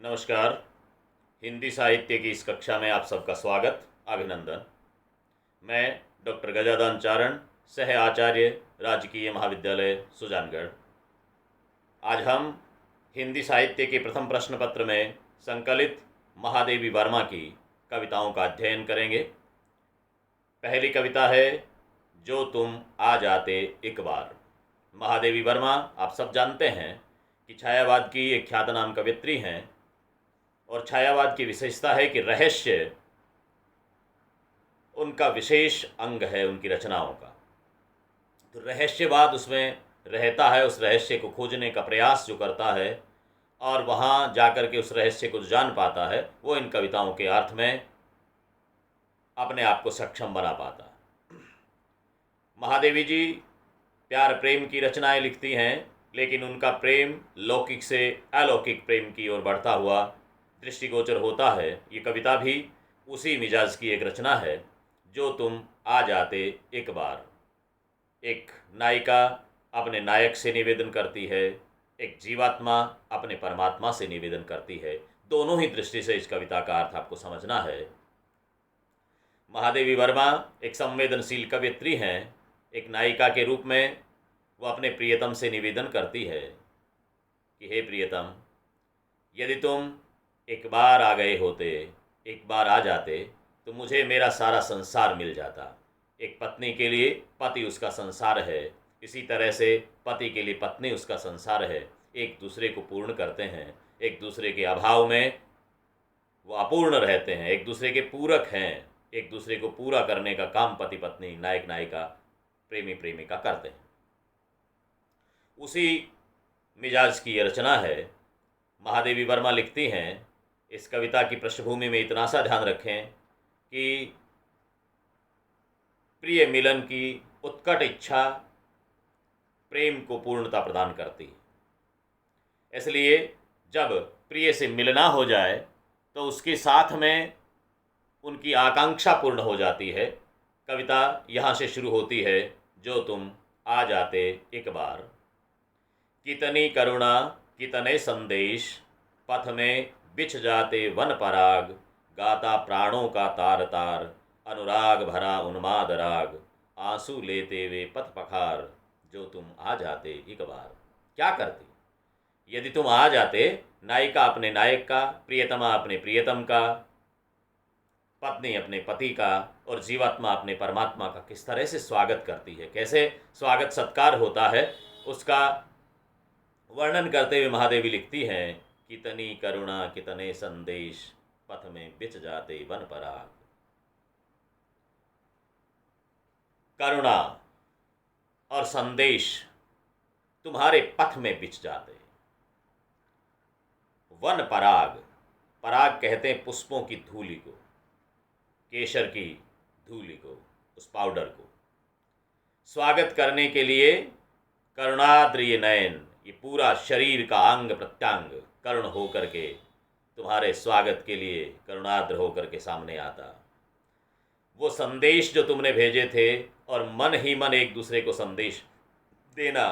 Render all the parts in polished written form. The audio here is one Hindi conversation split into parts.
नमस्कार। हिंदी साहित्य की इस कक्षा में आप सबका स्वागत, अभिनंदन। मैं डॉक्टर गजादान चारण, सह आचार्य, राजकीय महाविद्यालय सुजानगढ़। आज हम हिंदी साहित्य के प्रथम प्रश्न पत्र में संकलित महादेवी वर्मा की कविताओं का अध्ययन करेंगे। पहली कविता है जो तुम आ जाते एक बार। महादेवी वर्मा आप सब जानते हैं कि छायावाद की एक ख्यातनाम कवियत्री हैं और छायावाद की विशेषता है कि रहस्य उनका विशेष अंग है उनकी रचनाओं का। तो रहस्यवाद उसमें रहता है, उस रहस्य को खोजने का प्रयास जो करता है और वहाँ जाकर के उस रहस्य को जान पाता है, वो इन कविताओं के अर्थ में अपने आप को सक्षम बना पाता है। महादेवी जी प्यार प्रेम की रचनाएं लिखती हैं, लेकिन उनका प्रेम लौकिक से अलौकिक प्रेम की ओर बढ़ता हुआ दृष्टिगोचर होता है। ये कविता भी उसी मिजाज की एक रचना है, जो तुम आ जाते एक बार। एक नायिका अपने नायक से निवेदन करती है, एक जीवात्मा अपने परमात्मा से निवेदन करती है। दोनों ही दृष्टि से इस कविता का अर्थ आपको समझना है। महादेवी वर्मा एक संवेदनशील कवियत्री हैं। एक नायिका के रूप में वो अपने प्रियतम से निवेदन करती है कि हे प्रियतम, यदि तुम एक बार आ गए होते, एक बार आ जाते, तो मुझे मेरा सारा संसार मिल जाता। एक पत्नी के लिए पति उसका संसार है, इसी तरह से पति के लिए पत्नी उसका संसार है। एक दूसरे को पूर्ण करते हैं, एक दूसरे के अभाव में वो अपूर्ण रहते हैं, एक दूसरे के पूरक हैं। एक दूसरे को पूरा करने का काम पति पत्नी, नायक नायिका, प्रेमी प्रेमिका करते हैं। उसी मिजाज की ये रचना है। महादेवी वर्मा लिखती हैं, इस कविता की पृष्ठभूमि में इतना सा ध्यान रखें कि प्रिय मिलन की उत्कट इच्छा प्रेम को पूर्णता प्रदान करती है। इसलिए जब प्रिय से मिलना हो जाए तो उसके साथ में उनकी आकांक्षा पूर्ण हो जाती है। कविता यहाँ से शुरू होती है, जो तुम आ जाते एक बार। कितनी करुणा कितने संदेश, पथ में बिछ जाते वन पराग, गाता प्राणों का तार तार, अनुराग भरा उन्माद राग, आंसू लेते वे पथ पखार, जो तुम आ जाते एक बार। क्या करती यदि तुम आ जाते? नायिका अपने नायक का, प्रियतमा अपने प्रियतम का, पत्नी अपने पति का और जीवात्मा अपने परमात्मा का किस तरह से स्वागत करती है, कैसे स्वागत सत्कार होता है, उसका वर्णन करते हुए महादेवी लिखती हैं, कितनी करुणा कितने संदेश, पथ में बिछ जाते वन पराग। करुणा और संदेश तुम्हारे पथ में बिछ जाते। वन पराग, पराग कहते हैं पुष्पों की धूलि को, केसर की धूलि को, उस पाउडर को। स्वागत करने के लिए करुणाद्रिय नयन, ये पूरा शरीर का अंग प्रत्यंग करुण होकर के तुम्हारे स्वागत के लिए करुणाद्र होकर के सामने आता। वो संदेश जो तुमने भेजे थे, और मन ही मन एक दूसरे को संदेश देना,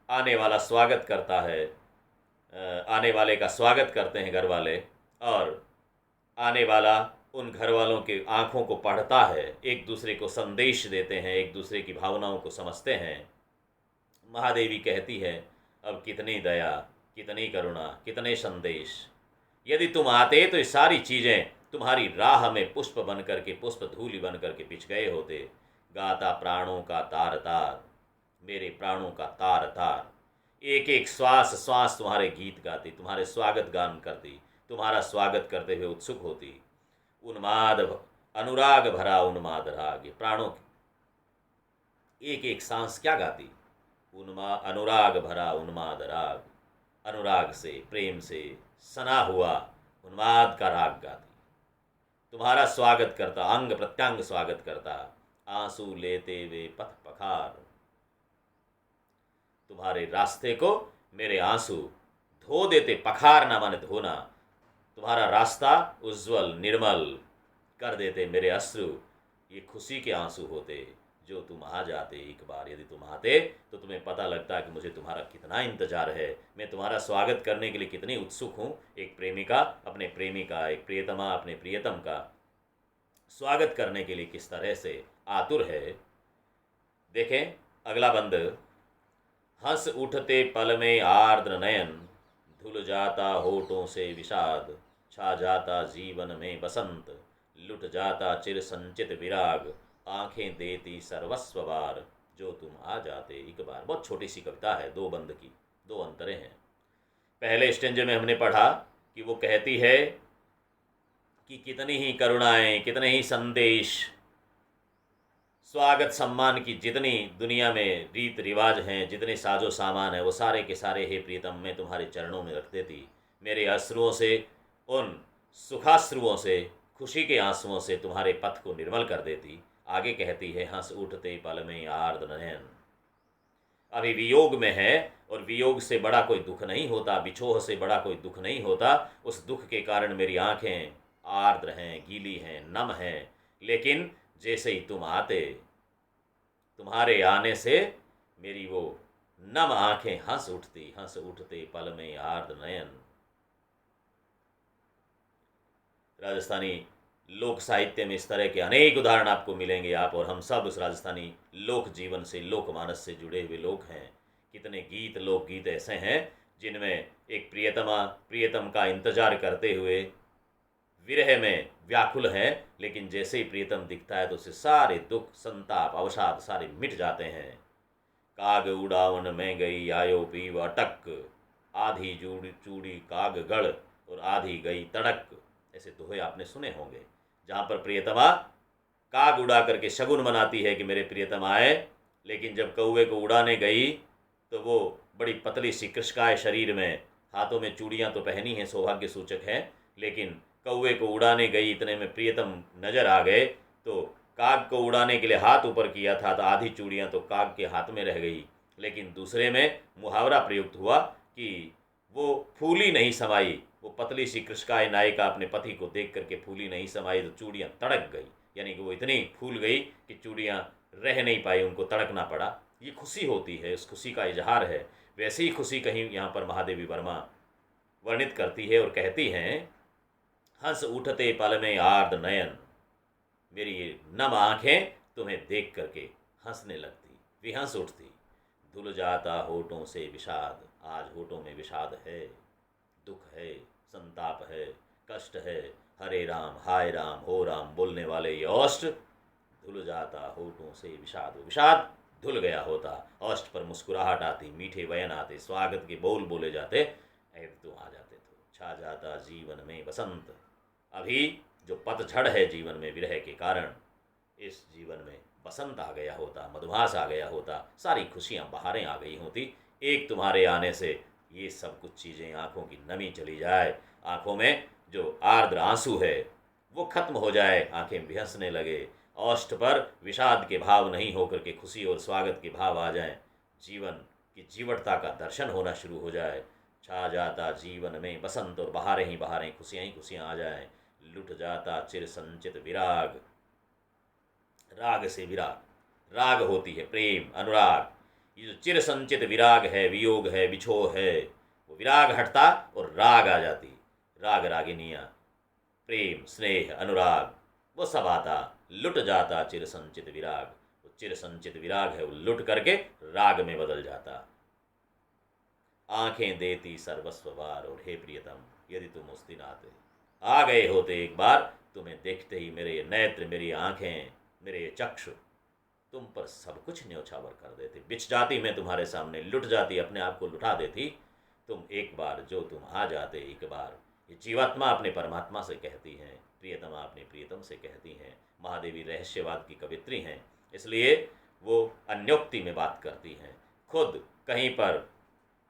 आने वाला स्वागत करता है, आने वाले का स्वागत करते हैं घर वाले, और आने वाला उन घर वालों के आँखों को पढ़ता है, एक दूसरे को संदेश देते हैं, एक दूसरे की भावनाओं को समझते हैं। महादेवी कहती है, अब कितनी दया, कितनी करुणा, कितने संदेश। यदि तुम आते तो ये सारी चीज़ें तुम्हारी राह में पुष्प बन करके, पुष्प धूलि बन करके बिछ गए होते। गाता प्राणों का तार तार, मेरे प्राणों का तार तार, एक एक श्वास श्वास तुम्हारे गीत गाती, तुम्हारे स्वागत गान करती, तुम्हारा स्वागत करते हुए उत्सुक होती। उन्माद अनुराग भरा उन्माद राग, प्राणों की एक एक सांस क्या गाती? अनुराग भरा उन्माद राग, अनुराग से, प्रेम से सना हुआ उन्माद का राग गाती। तुम्हारा स्वागत करता, अंग प्रत्यंग स्वागत करता, आंसू लेते वे पथ पखार। तुम्हारे रास्ते को मेरे आंसू धो देते, पखारना माने धोना। तुम्हारा रास्ता उज्जवल निर्मल कर देते मेरे अश्रु, ये खुशी के आंसू होते, जो तुम आ जाते एक बार। यदि तुम आते तो तुम्हें पता लगता कि मुझे तुम्हारा कितना इंतजार है, मैं तुम्हारा स्वागत करने के लिए कितनी उत्सुक हूँ। एक प्रेमिका अपने प्रेमी का, एक प्रियतमा अपने प्रियतम का स्वागत करने के लिए किस तरह से आतुर है। देखें अगला बंद। हंस उठते पल में आर्द्र नयन, धुल जाता होठों से विषाद, छा जाता जीवन में बसंत, लुट जाता चिर संचित विराग, आंखें देती सर्वस्व बार, जो तुम आ जाते एक बार। बहुत छोटी सी कविता है, दो बंद की, दो अंतरे हैं। पहले स्टेंजे में हमने पढ़ा कि वो कहती है कि कितनी ही करुणाएं, कितने ही संदेश, स्वागत सम्मान की जितनी दुनिया में रीत रिवाज हैं, जितने साजो सामान हैं, वो सारे के सारे हे प्रीतम मैं तुम्हारे चरणों में रख देती। मेरे अश्रुओं से, उन सुखाश्रुओं से, खुशी के आंसुओं से तुम्हारे पथ को निर्मल कर देती। आगे कहती है हंस उठते पल में आर्द्र नयन। अभी वियोग में है और वियोग से बड़ा कोई दुख नहीं होता, बिछोह से बड़ा कोई दुख नहीं होता। उस दुख के कारण मेरी आंखें आर्द्र हैं, गीली हैं, नम हैं। लेकिन जैसे ही तुम आते, तुम्हारे आने से मेरी वो नम आंखें हंस उठती, हंस उठते पल में आर्द्र नयन। राजस्थानी लोक साहित्य में इस तरह के अनेक उदाहरण आपको मिलेंगे। आप और हम सब उस राजस्थानी लोक जीवन से, लोकमानस से जुड़े हुए लोग हैं। कितने गीत, लोकगीत ऐसे हैं जिनमें एक प्रियतमा प्रियतम का इंतजार करते हुए विरह में व्याकुल है, लेकिन जैसे ही प्रियतम दिखता है तो उससे सारे दुख, संताप, अवसाद सारे मिट जाते हैं। काग उड़ावन में गई आयो पीव अटक, आधी चूड़ी चूड़ी काग गढ़ और आधी गई तड़क। ऐसे दोहे आपने सुने होंगे, जहाँ पर प्रियतमा काग उड़ा करके शगुन मनाती है कि मेरे प्रियतम आए, लेकिन जब कौवे को उड़ाने गई तो वो बड़ी पतली सी कृष्काय शरीर में, हाथों में चूड़ियाँ तो पहनी हैं, सौभाग्य सूचक है, लेकिन कौवे को उड़ाने गई, इतने में प्रियतम नजर आ गए। तो काग को उड़ाने के लिए हाथ ऊपर किया था तो आधी चूड़ियाँ तो काग के हाथ में रह गई, लेकिन दूसरे में मुहावरा प्रयुक्त हुआ कि वो फूली नहीं समाई। वो पतली सी कृष्काय नायिका अपने पति को देख करके फूली नहीं समाई तो चूड़ियाँ तड़क गई, यानी कि वो इतनी फूल गई कि चूड़ियाँ रह नहीं पाई, उनको तड़कना पड़ा। ये खुशी होती है, उस खुशी का इजहार है। वैसे ही खुशी कहीं यहाँ पर महादेवी वर्मा वर्णित करती है और कहती हैं हंस उठते पल में आर्द्र नयन, मेरी ये नम आंखें तुम्हें देख करके हंसने लगती, विहंस उठती। धुल जाता होठों से विषाद, आज होठों में विषाद है, दुख है, संताप है, कष्ट है। हरे राम, हाय राम, हो राम बोलने वाले ये औष्ठ, धुल जाता होठों से विषाद, विषाद धुल गया होता। औष्ठ पर मुस्कुराहट आती, मीठे वयन आते, स्वागत के बोल बोले जाते, ऐ तो आ जाते तो छा जाता जीवन में बसंत। अभी जो पतझड़ है जीवन में विरह के कारण, इस जीवन में बसंत आ गया होता, मधुमास आ गया होता, सारी खुशियाँ, बहारें आ गई होती। एक तुम्हारे आने से ये सब कुछ चीज़ें, आँखों की नमी चली जाए, आँखों में जो आर्द्र आंसू है वो खत्म हो जाए, आंखें बिहसने लगे, औष्ठ पर विषाद के भाव नहीं होकर के खुशी और स्वागत के भाव आ जाएं, जीवन की जीवटता का दर्शन होना शुरू हो जाए। छा जाता जीवन में बसंत और बहारें ही बहारें, खुशियाँ ही खुशियाँ आ जाएं। लुट जाता चिर संचित विराग, राग से विराग, राग होती है प्रेम, अनुराग। ये जो चिर संचित विराग है, वियोग है, बिछोह है, वो विराग हटता और राग आ जाती। राग रागिनियाँ, प्रेम, स्नेह, अनुराग, वो सब आता। लुट जाता चिर संचित विराग, वो चिर संचित विराग है वो लुट करके राग में बदल जाता। आंखें देती सर्वस्व बार, और हे प्रियतम यदि तुम उस दिन आते, आ गए होते एक बार, तुम्हें देखते ही मेरे ये नेत्र, मेरी आंखें, मेरे ये चक्षु तुम पर सब कुछ न्योछावर कर देते। बिछ जाती मैं तुम्हारे सामने, लुट जाती, अपने आप को लुटा देती। तुम एक बार, जो तुम आ जाते एक बार। ये जीवात्मा अपने परमात्मा से कहती हैं, प्रियतमा अपने प्रियतम से कहती हैं। महादेवी रहस्यवाद की कवित्री हैं, इसलिए वो अन्योक्ति में बात करती हैं। खुद कहीं पर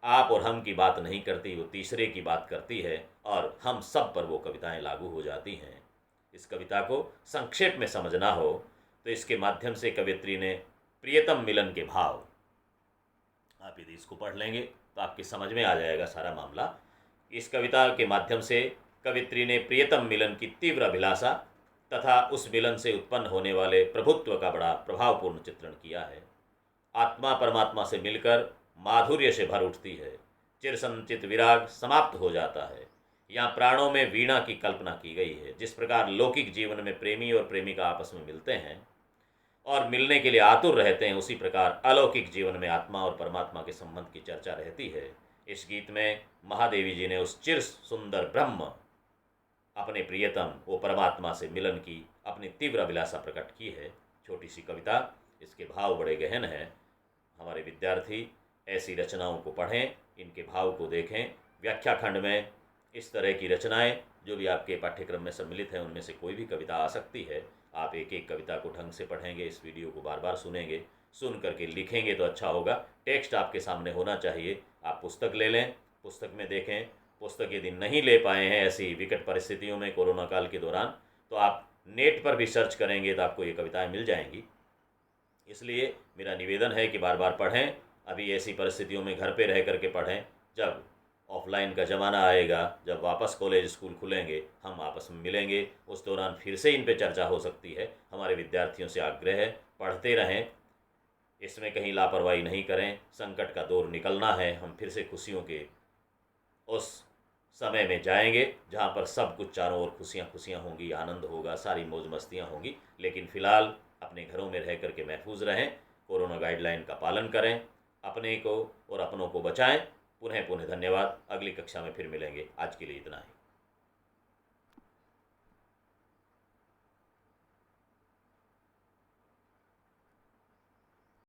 आप और हम की बात नहीं करती, वो तीसरे की बात करती है, और हम सब पर वो कविताएं लागू हो जाती हैं। इस कविता को संक्षेप में समझना हो तो इसके माध्यम से कवित्री ने प्रियतम मिलन के भाव, आप यदि इसको पढ़ लेंगे तो आपकी समझ में आ जाएगा सारा मामला। इस कविता के माध्यम से कवित्री ने प्रियतम मिलन की तीव्र अभिलाषा तथा उस मिलन से उत्पन्न होने वाले प्रभुत्व का बड़ा प्रभावपूर्ण चित्रण किया है। आत्मा परमात्मा से मिलकर माधुर्य से भर उठती है, चिरसंचित विराग समाप्त हो जाता है। यहाँ प्राणों में वीणा की कल्पना की गई है। जिस प्रकार लौकिक जीवन में प्रेमी और प्रेमिका आपस में मिलते हैं और मिलने के लिए आतुर रहते हैं, उसी प्रकार अलौकिक जीवन में आत्मा और परमात्मा के संबंध की चर्चा रहती है। इस गीत में महादेवी जी ने उस चिर सुंदर ब्रह्म अपने प्रियतम वो परमात्मा से मिलन की अपनी तीव्र अभिलाषा प्रकट की है। छोटी सी कविता, इसके भाव बड़े गहन हैं। हमारे विद्यार्थी ऐसी रचनाओं को पढ़ें, इनके भाव को देखें। व्याख्या खंड में इस तरह की रचनाएं जो भी आपके पाठ्यक्रम में सम्मिलित हैं, उनमें से कोई भी कविता आ सकती है। आप एक एक कविता को ढंग से पढ़ेंगे, इस वीडियो को बार बार सुनेंगे, सुन करके लिखेंगे तो अच्छा होगा। टेक्स्ट आपके सामने होना चाहिए। आप पुस्तक ले लें, पुस्तक में देखें। पुस्तक यदि नहीं ले पाए हैं ऐसी विकट परिस्थितियों में कोरोना काल के दौरान, तो आप नेट पर भी सर्च करेंगे तो आपको ये कविताएं मिल जाएंगी। इसलिए मेरा निवेदन है कि बार बार पढ़ें। अभी ऐसी परिस्थितियों में घर पे रह करके पढ़ें। जब ऑफलाइन का ज़माना आएगा, जब वापस कॉलेज स्कूल खुलेंगे, हम आपस में मिलेंगे, उस दौरान फिर से इन पे चर्चा हो सकती है। हमारे विद्यार्थियों से आग्रह है, पढ़ते रहें, इसमें कहीं लापरवाही नहीं करें। संकट का दौर निकलना है, हम फिर से खुशियों के उस समय में जाएंगे जहाँ पर सब कुछ चारों ओर खुशियाँ खुशियाँ होंगी, आनंद होगा, सारी मौज मस्तियाँ होंगी। लेकिन फ़िलहाल अपने घरों में रह करके महफूज रहें, कोरोना गाइडलाइन का पालन करें, अपने को और अपनों को बचाएं। पुनः पुनः धन्यवाद। अगली कक्षा में फिर मिलेंगे। आज के लिए इतना ही।